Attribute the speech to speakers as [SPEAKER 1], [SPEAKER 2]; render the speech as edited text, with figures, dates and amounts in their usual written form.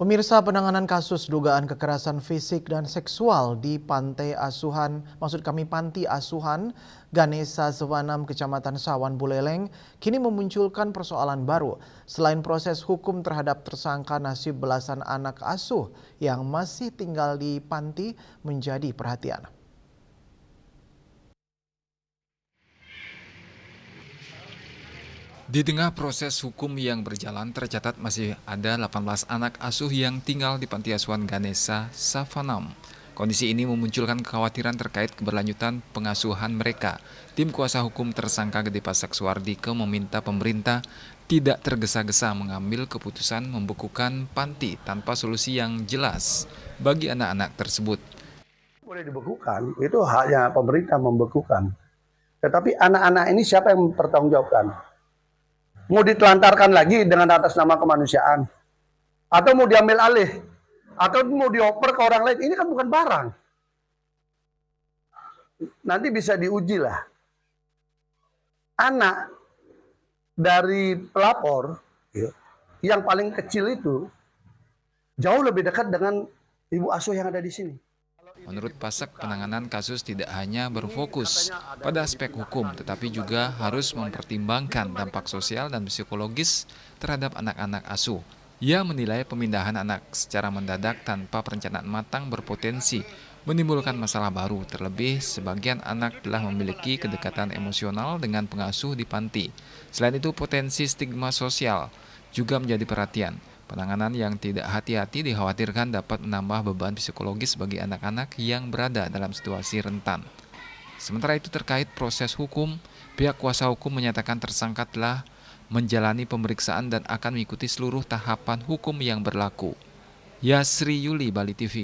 [SPEAKER 1] Pemirsa, penanganan kasus dugaan kekerasan fisik dan seksual di Panti Asuhan Ganesa Sewanam, Kecamatan Sawan Buleleng, kini memunculkan persoalan baru. Selain proses hukum terhadap tersangka, nasib belasan anak asuh yang masih tinggal di panti menjadi perhatian.
[SPEAKER 2] Di tengah proses hukum yang berjalan, tercatat masih ada 18 anak asuh yang tinggal di Panti Asuhan Ganesa Savanam. Kondisi ini memunculkan kekhawatiran terkait keberlanjutan pengasuhan mereka. Tim kuasa hukum tersangka Gede Pasek Suardike meminta pemerintah tidak tergesa-gesa mengambil keputusan membekukan panti tanpa solusi yang jelas bagi anak-anak tersebut.
[SPEAKER 3] Boleh dibekukan, itu haknya pemerintah membekukan. Tetapi anak-anak ini siapa yang mempertanggungjawabkan? Mau ditelantarkan lagi dengan atas nama kemanusiaan? Atau mau diambil alih? Atau mau dioper ke orang lain? Ini kan bukan barang. Nanti bisa diuji lah. Anak dari pelapor, yang paling kecil itu, jauh lebih dekat dengan ibu asuh yang ada di sini.
[SPEAKER 2] Menurut Pasek, penanganan kasus tidak hanya berfokus pada aspek hukum, tetapi juga harus mempertimbangkan dampak sosial dan psikologis terhadap anak-anak asuh. Ia menilai pemindahan anak secara mendadak tanpa perencanaan matang berpotensi menimbulkan masalah baru, terlebih sebagian anak telah memiliki kedekatan emosional dengan pengasuh di panti. Selain itu, potensi stigma sosial juga menjadi perhatian. Penanganan yang tidak hati-hati dikhawatirkan dapat menambah beban psikologis bagi anak-anak yang berada dalam situasi rentan. Sementara itu, terkait proses hukum, pihak kuasa hukum menyatakan tersangka telah menjalani pemeriksaan dan akan mengikuti seluruh tahapan hukum yang berlaku. Yasri Yuli, Bali TV.